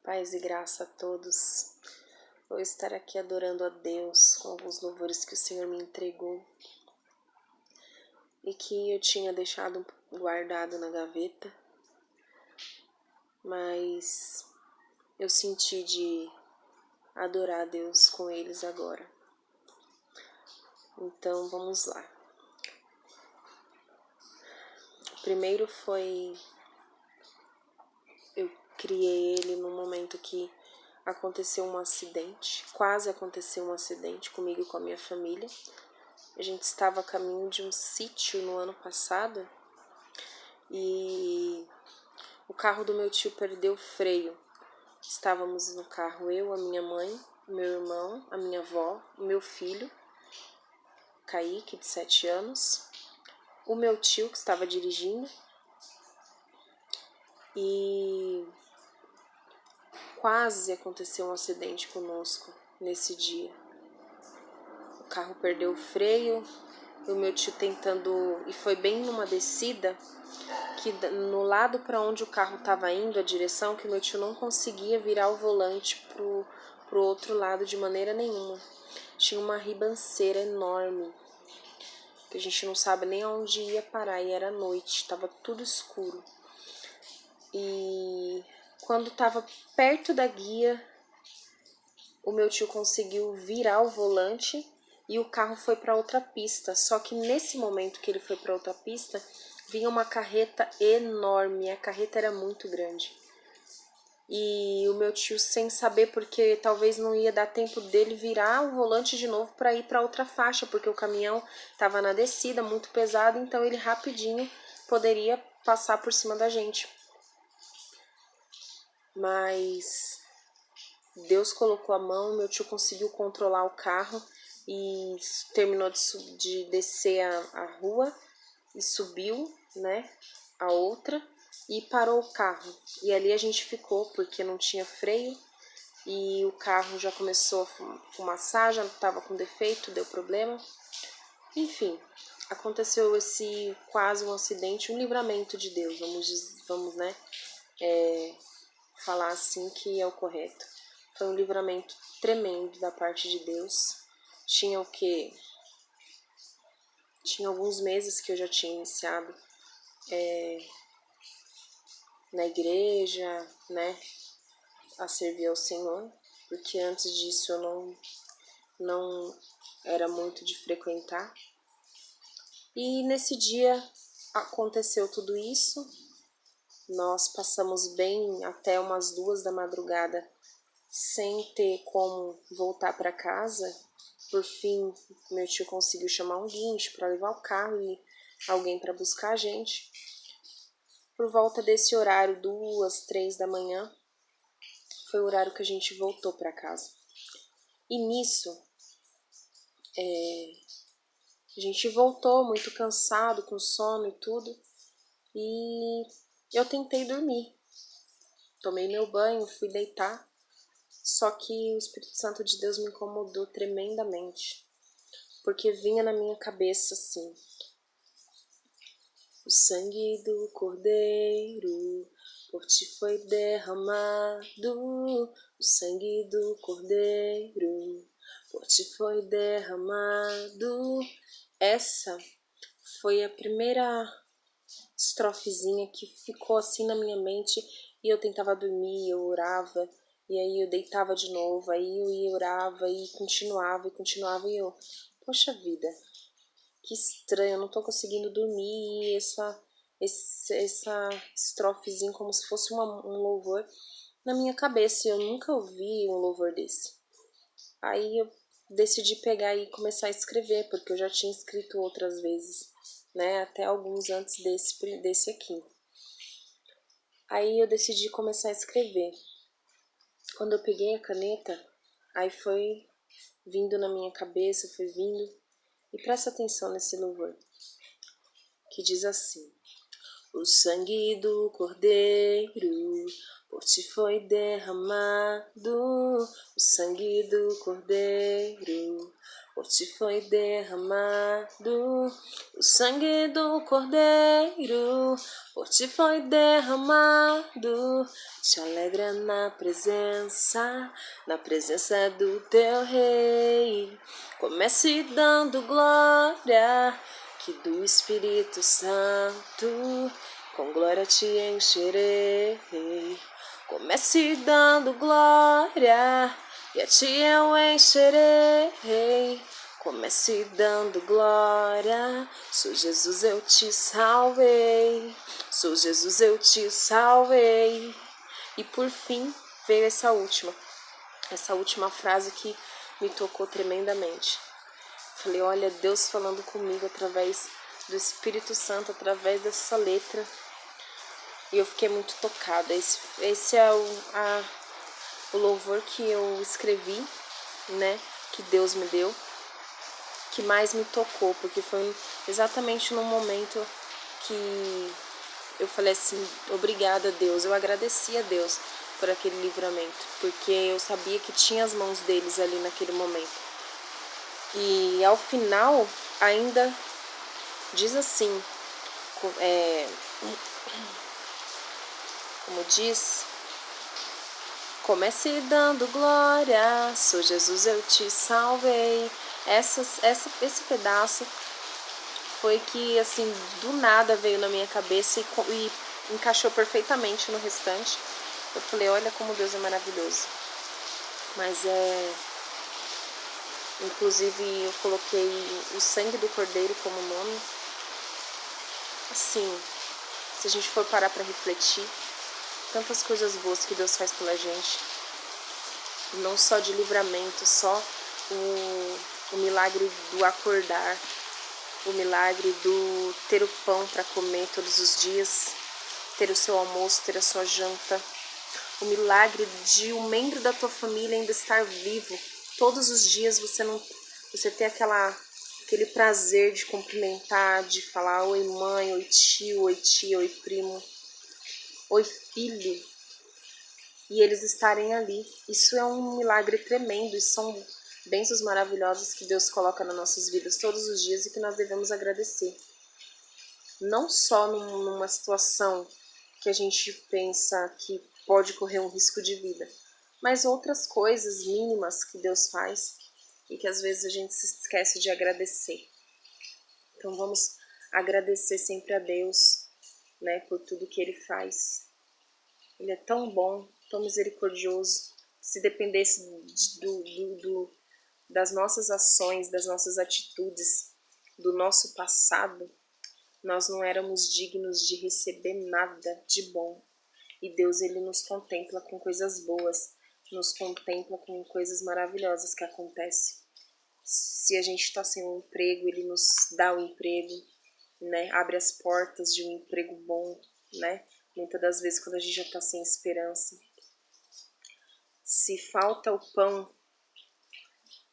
Paz e graça a todos. Vou estar aqui adorando a Deus com alguns louvores que o Senhor me entregou e que eu tinha deixado guardado na gaveta, mas eu senti de adorar a Deus com eles agora. Então vamos lá. O primeiro foi... eu criei ele no momento que aconteceu um acidente, quase aconteceu um acidente comigo e com a minha família. A gente estava a caminho de um sítio no ano passado e o carro do meu tio perdeu o freio. Estávamos no carro eu, a minha mãe, meu irmão, a minha avó, o meu filho, Kaique, de 7 anos, o meu tio que estava dirigindo e quase aconteceu um acidente conosco nesse dia. O carro perdeu o freio, o meu tio tentando, e foi bem numa descida, que no lado para onde o carro estava indo, a direção, que meu tio não conseguia virar o volante pro outro lado de maneira nenhuma. Tinha uma ribanceira enorme, que a gente não sabe nem aonde ia parar, e era noite, estava tudo escuro. E quando estava perto da guia, o meu tio conseguiu virar o volante e o carro foi para outra pista. Só que nesse momento que ele foi para outra pista, vinha uma carreta enorme, a carreta era muito grande. E o meu tio, sem saber, porque talvez não ia dar tempo dele virar o volante de novo para ir para outra faixa, porque o caminhão estava na descida, muito pesado, então ele rapidinho poderia passar por cima da gente. Mas Deus colocou a mão, meu tio conseguiu controlar o carro e terminou de descer a rua e subiu, né, a outra e parou o carro. E ali a gente ficou porque não tinha freio e o carro já começou a fumaçar, já estava com defeito, deu problema. Enfim, aconteceu esse quase um acidente, um livramento de Deus, vamos né, falar assim que é o correto. Foi um livramento tremendo da parte de Deus. Tinha o quê? Tinha alguns meses que eu já tinha iniciado na igreja, né, a servir ao Senhor, porque antes disso eu não era muito de frequentar. E nesse dia aconteceu tudo isso. Nós passamos bem até umas 2 da madrugada sem ter como voltar para casa. Por fim, meu tio conseguiu chamar um guincho para levar o carro e alguém para buscar a gente. Por volta desse horário, 2, 3 da manhã, foi o horário que a gente voltou para casa. E nisso, a gente voltou muito cansado, com sono e tudo, e eu tentei dormir. Tomei meu banho, fui deitar, só que o Espírito Santo de Deus me incomodou tremendamente, porque vinha na minha cabeça assim: o sangue do Cordeiro por ti foi derramado, o sangue do Cordeiro por ti foi derramado. Essa foi a primeira estrofezinha que ficou assim na minha mente, e eu tentava dormir, eu orava, e aí eu deitava de novo, aí eu ia, orava e continuava, e eu, poxa vida, que estranho, eu não tô conseguindo dormir, e essa estrofezinha como se fosse um louvor na minha cabeça, e eu nunca ouvi um louvor desse. Aí eu decidi pegar e começar a escrever, porque eu já tinha escrito outras vezes, né, até alguns antes desse aqui. Aí eu decidi começar a escrever. Quando eu peguei a caneta, aí foi vindo na minha cabeça, foi vindo, e presta atenção nesse louvor, que diz assim: o sangue do Cordeiro por ti foi derramado, o sangue do Cordeiro por ti foi derramado o sangue do Cordeiro, por ti foi derramado. Te alegra na presença do teu Rei. Comece dando glória, que do Espírito Santo com glória te encherei. Comece dando glória, e a ti eu encherei. Comece dando glória, sou Jesus, eu te salvei. Sou Jesus, eu te salvei. E por fim veio essa última frase que me tocou tremendamente. Falei, olha, Deus falando comigo através do Espírito Santo, através dessa letra. E eu fiquei muito tocada. Esse é o louvor que eu escrevi, né? Que Deus me deu, que mais me tocou, porque foi exatamente no momento que eu falei assim, obrigada Deus. Eu agradeci a Deus por aquele livramento, porque eu sabia que tinha as mãos deles ali naquele momento. E ao final ainda diz assim, como diz, comece dando glória, sou Jesus, eu te salvei. Esse pedaço foi que assim, do nada veio na minha cabeça e encaixou perfeitamente no restante. Eu falei, olha como Deus é maravilhoso. Mas inclusive eu coloquei o sangue do Cordeiro como nome. Assim, se a gente for parar para refletir, tantas coisas boas que Deus faz pela gente, não só de livramento, só o milagre do acordar, o milagre do ter o pão para comer todos os dias, ter o seu almoço, ter a sua janta, o milagre de um membro da tua família ainda estar vivo. Todos os dias você ter aquele prazer de cumprimentar, de falar oi mãe, oi tio, oi tia, oi primo, oi filho, e eles estarem ali. Isso é um milagre tremendo, e são bênçãos maravilhosas que Deus coloca nas nossas vidas todos os dias e que nós devemos agradecer. Não só numa situação que a gente pensa que pode correr um risco de vida, mas outras coisas mínimas que Deus faz e que às vezes a gente se esquece de agradecer. Então vamos agradecer sempre a Deus, né, por tudo que Ele faz. Ele é tão bom, tão misericordioso. Se dependesse das nossas ações, das nossas atitudes, do nosso passado, nós não éramos dignos de receber nada de bom. E Deus, Ele nos contempla com coisas boas, nos contempla com coisas maravilhosas que acontecem. Se a gente está sem um emprego, Ele nos dá o emprego, né? Abre as portas de um emprego bom, né? Muitas das vezes quando a gente já está sem esperança. Se falta o pão,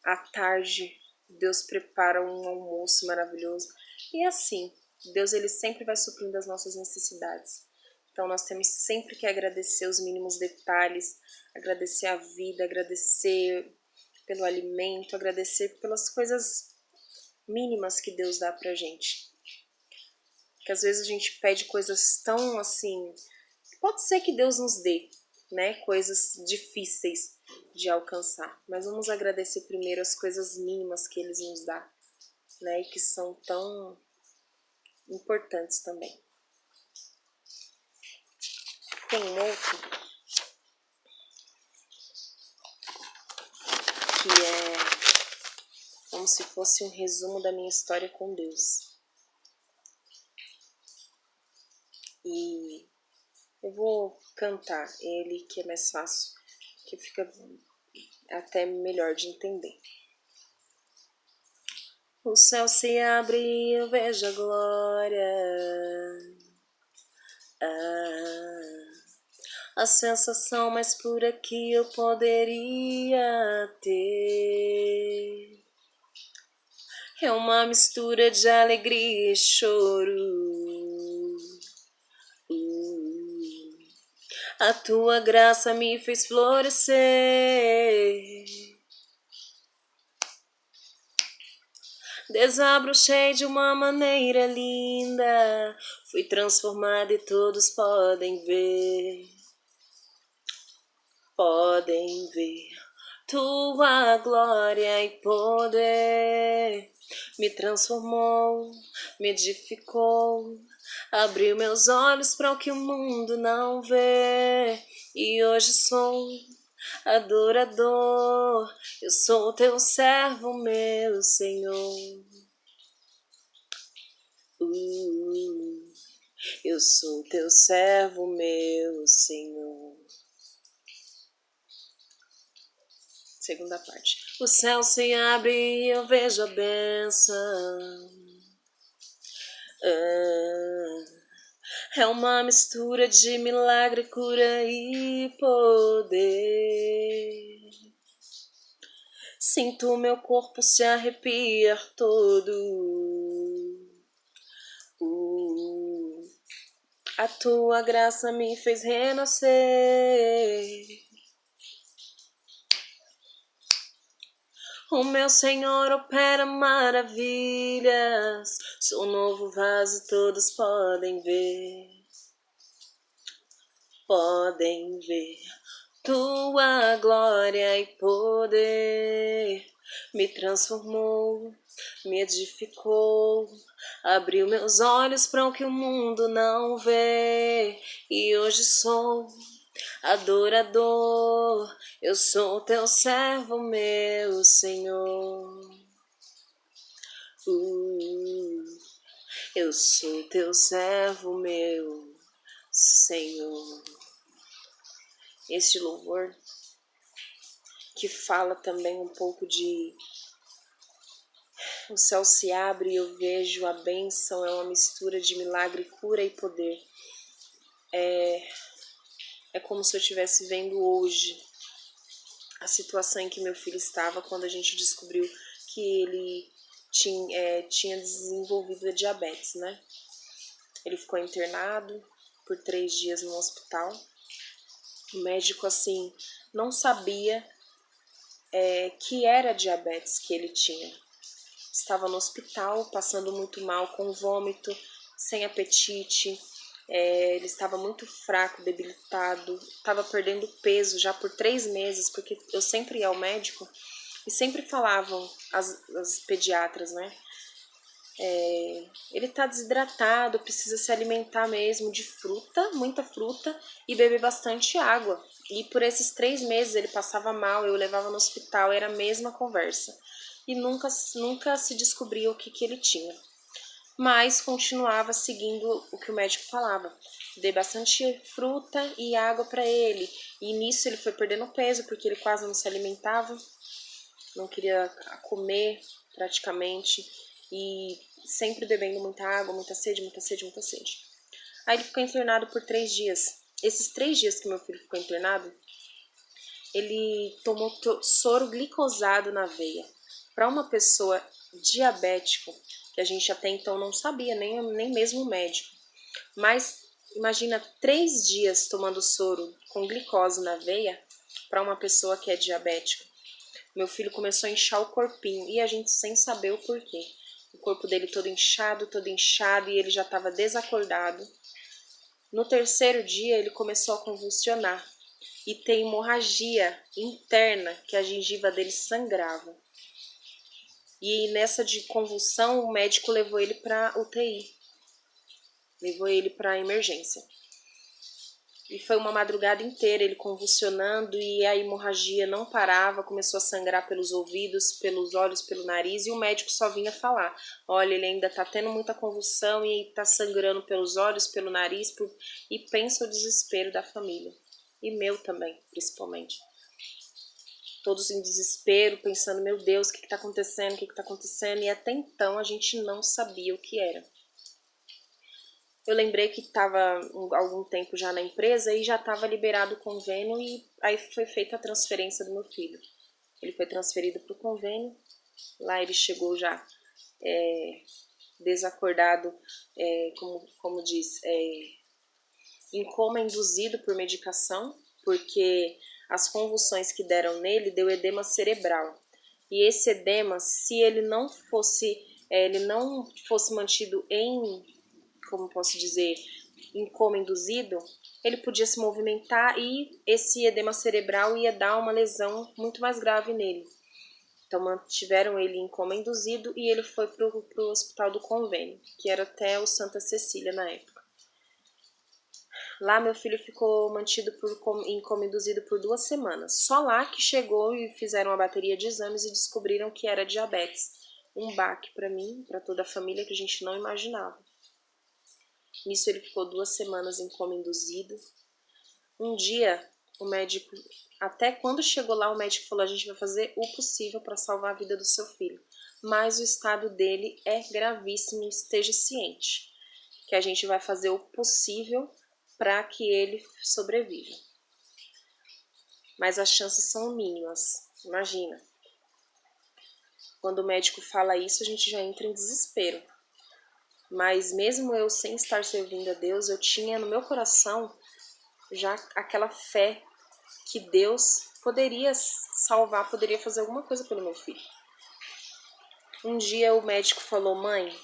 à tarde, Deus prepara um almoço maravilhoso. E assim, Deus, Ele sempre vai suprindo as nossas necessidades. Então nós temos sempre que agradecer os mínimos detalhes, agradecer a vida, agradecer pelo alimento, agradecer pelas coisas mínimas que Deus dá pra gente. Que às vezes a gente pede coisas tão assim, pode ser que Deus nos dê, né, coisas difíceis de alcançar, mas vamos agradecer primeiro as coisas mínimas que Ele nos dá, né, e que são tão importantes também. Tem um outro que é como se fosse um resumo da minha história com Deus. E eu vou cantar ele, que é mais fácil, que fica até melhor de entender. O céu se abre e eu vejo a glória. A sensação mais pura que eu poderia ter é uma mistura de alegria e choro. A tua graça me fez florescer. Desabrochei de uma maneira linda, fui transformada e todos podem ver. Podem ver tua glória e poder. Me transformou, me edificou, abriu meus olhos para o que o mundo não vê. E hoje sou adorador, eu sou teu servo, meu Senhor. Eu sou teu servo, meu Senhor. Segunda parte. O céu se abre e eu vejo a bênção. É uma mistura de milagre, cura e poder. Sinto meu corpo se arrepiar todo. A tua graça me fez renascer. O meu Senhor opera maravilhas. Sou um novo vaso, todos podem ver. Podem ver tua glória e poder. Me transformou, me edificou, abriu meus olhos para o que o mundo não vê. E hoje sou adorador, eu sou teu servo, meu Senhor. Eu sou teu servo, meu Senhor. Este louvor que fala também um pouco de o céu se abre e eu vejo a bênção, é uma mistura de milagre, cura e poder. É como se eu estivesse vendo hoje a situação em que meu filho estava quando a gente descobriu que ele tinha desenvolvido a diabetes, né? Ele ficou internado por 3 dias no hospital. O médico, assim, não sabia que era diabetes que ele tinha. Estava no hospital, passando muito mal, com vômito, sem apetite. Ele estava muito fraco, debilitado, estava perdendo peso já por 3 meses, porque eu sempre ia ao médico e sempre falavam as pediatras, né? Ele está desidratado, precisa se alimentar mesmo de fruta, muita fruta, e beber bastante água. E por esses 3 meses ele passava mal, eu levava no hospital, era a mesma conversa. E nunca se descobria o que ele tinha. Mas continuava seguindo o que o médico falava. Dei bastante fruta e água para ele. E nisso ele foi perdendo peso, porque ele quase não se alimentava, não queria comer praticamente. E sempre bebendo muita água, muita sede, muita sede, muita sede. Aí ele ficou internado por 3 dias. Esses 3 dias que meu filho ficou internado, ele tomou soro glicosado na veia. Para uma pessoa diabética, que a gente até então não sabia, nem mesmo o médico. Mas imagina 3 dias tomando soro com glicose na veia para uma pessoa que é diabética. Meu filho começou a inchar o corpinho e a gente sem saber o porquê. O corpo dele todo inchado e ele já estava desacordado. No 3º dia ele começou a convulsionar e ter hemorragia interna, que a gengiva dele sangrava. E nessa de convulsão o médico levou ele para UTI, levou ele para emergência. E foi uma madrugada inteira ele convulsionando e a hemorragia não parava, começou a sangrar pelos ouvidos, pelos olhos, pelo nariz, e o médico só vinha falar: olha, ele ainda tá tendo muita convulsão e tá sangrando pelos olhos, pelo nariz, e pensa o desespero da família. E meu também, principalmente. Todos em desespero, pensando, meu Deus, o que tá acontecendo, o que tá acontecendo? E até então a gente não sabia o que era. Eu lembrei que estava algum tempo já na empresa e já estava liberado o convênio e aí foi feita a transferência do meu filho. Ele foi transferido para o convênio, lá ele chegou já desacordado, como diz, em coma induzido por medicação, porque as convulsões que deram nele deu edema cerebral. E esse edema, se ele não fosse ele não fosse mantido em, como posso dizer, em coma induzido, ele podia se movimentar e esse edema cerebral ia dar uma lesão muito mais grave nele. Então mantiveram ele em coma induzido e ele foi para o hospital do convênio, que era até o Santa Cecília na época. Lá meu filho ficou mantido em coma induzido por 2 semanas. Só lá que chegou e fizeram uma bateria de exames e descobriram que era diabetes. Um baque para mim, para toda a família, que a gente não imaginava. Nisso ele ficou 2 semanas em coma induzido. Um dia, o médico, até quando chegou lá, o médico falou: a gente vai fazer o possível para salvar a vida do seu filho. Mas o estado dele é gravíssimo, esteja ciente. Que a gente vai fazer o possível para que ele sobreviva. Mas as chances são mínimas, imagina. Quando o médico fala isso, a gente já entra em desespero. Mas mesmo eu sem estar servindo a Deus, eu tinha no meu coração já aquela fé que Deus poderia salvar, poderia fazer alguma coisa pelo meu filho. Um dia o médico falou: mãe,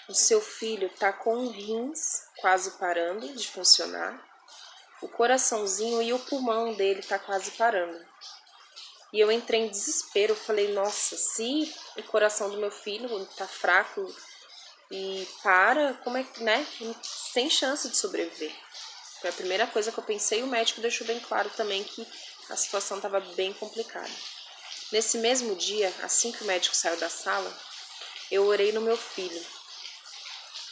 o seu filho tá com os rins quase parando de funcionar, o coraçãozinho e o pulmão dele tá quase parando. E eu entrei em desespero, falei: nossa, se o coração do meu filho tá fraco e para, como é que, né? Sem chance de sobreviver. Foi a primeira coisa que eu pensei, e o médico deixou bem claro também que a situação estava bem complicada. Nesse mesmo dia, assim que o médico saiu da sala, eu orei no meu filho.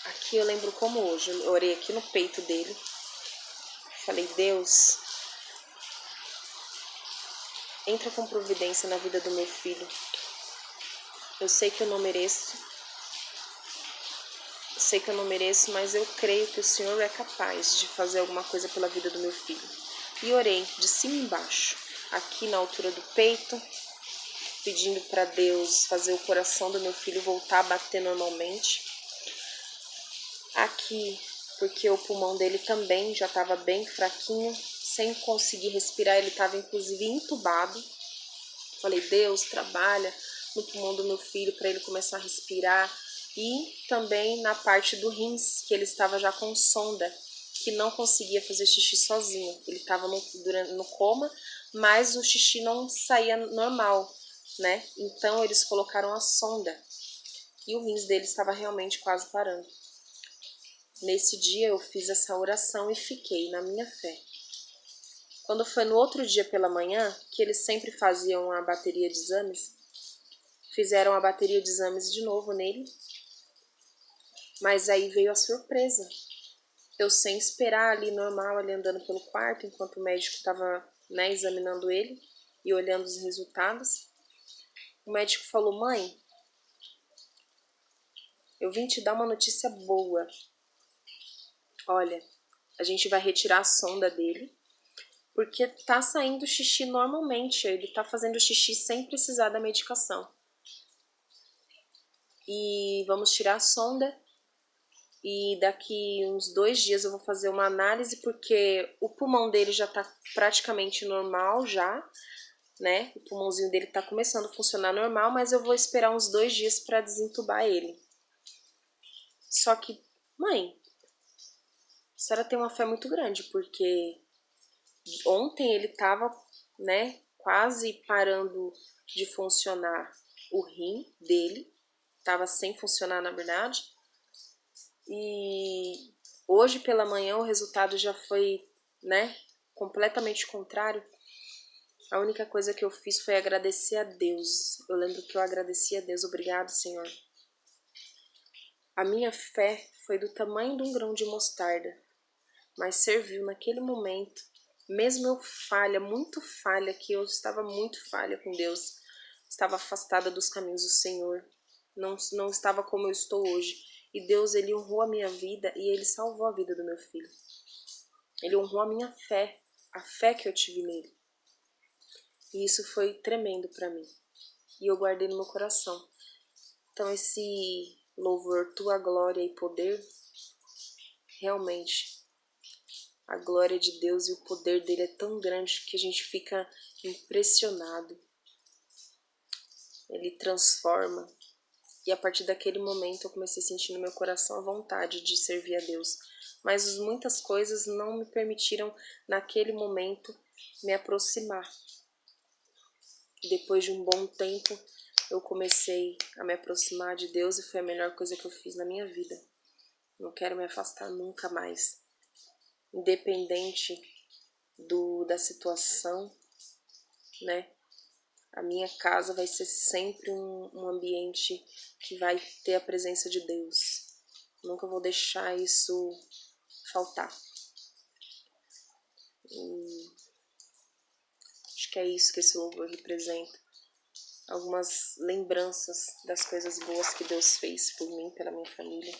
Aqui eu lembro como hoje, eu orei aqui no peito dele. Falei: Deus, entra com providência na vida do meu filho. Eu sei que eu não mereço. Sei que eu não mereço, mas eu creio que o Senhor é capaz de fazer alguma coisa pela vida do meu filho. E orei de cima e embaixo, aqui na altura do peito, pedindo para Deus fazer o coração do meu filho voltar a bater normalmente. Aqui, porque o pulmão dele também já estava bem fraquinho, sem conseguir respirar, ele estava inclusive entubado. Falei: Deus, trabalha no pulmão do meu filho para ele começar a respirar. E também na parte do rins, que ele estava já com sonda, que não conseguia fazer xixi sozinho. Ele estava no coma, mas o xixi não saía normal, né? Então eles colocaram a sonda e o rins dele estava realmente quase parando. Nesse dia eu fiz essa oração e fiquei na minha fé. Quando foi no outro dia pela manhã, que eles sempre faziam a bateria de exames, fizeram a bateria de exames de novo nele. Mas aí veio a surpresa. Eu sem esperar ali normal, ali andando pelo quarto, enquanto o médico estava, né, examinando ele e olhando os resultados. O médico falou: mãe, eu vim te dar uma notícia boa. Olha, a gente vai retirar a sonda dele, porque tá saindo xixi normalmente, ele tá fazendo xixi sem precisar da medicação. E vamos tirar a sonda. E daqui uns 2 dias eu vou fazer uma análise, porque o pulmão dele já tá praticamente normal já, né? O pulmãozinho dele tá começando a funcionar normal, mas eu vou esperar uns 2 dias para desentubar ele. Só que, mãe, a senhora tem uma fé muito grande, porque ontem ele tava, né, quase parando de funcionar o rim dele, tava sem funcionar na verdade. E hoje pela manhã o resultado já foi, né, completamente contrário. A única coisa que eu fiz foi agradecer a Deus. Eu lembro que eu agradeci a Deus: obrigado, Senhor. A minha fé foi do tamanho de um grão de mostarda, mas serviu naquele momento. Mesmo eu falha, muito falha, que eu estava muito falha com Deus, estava afastada dos caminhos do Senhor, não estava como eu estou hoje. E Deus, Ele honrou a minha vida e Ele salvou a vida do meu filho. Ele honrou a minha fé, a fé que eu tive nele. E isso foi tremendo para mim. E eu guardei no meu coração. Então esse louvor, tua glória e poder, realmente, a glória de Deus e o poder dele é tão grande que a gente fica impressionado. Ele transforma, E a partir daquele momento eu comecei a sentir no meu coração a vontade de servir a Deus. Mas muitas coisas não me permitiram, naquele momento, me aproximar. Depois de um bom tempo, eu comecei a me aproximar de Deus e foi a melhor coisa que eu fiz na minha vida. Não quero me afastar nunca mais. Independente da situação, né? A minha casa vai ser sempre um ambiente que vai ter a presença de Deus. Nunca vou deixar isso faltar. E acho que é isso que esse louvor representa. Algumas lembranças das coisas boas que Deus fez por mim, pela minha família.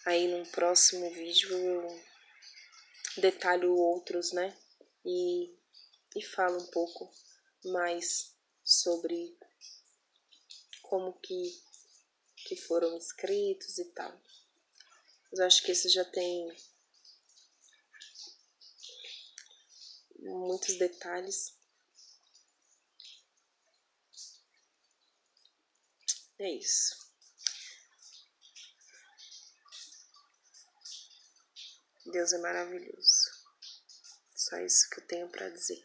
Aí num próximo vídeo eu detalho outros, né? E falo um pouco mais sobre como que foram escritos e tal. Mas eu acho que esse já tem muitos detalhes. É isso. Deus é maravilhoso. Só isso que eu tenho para dizer.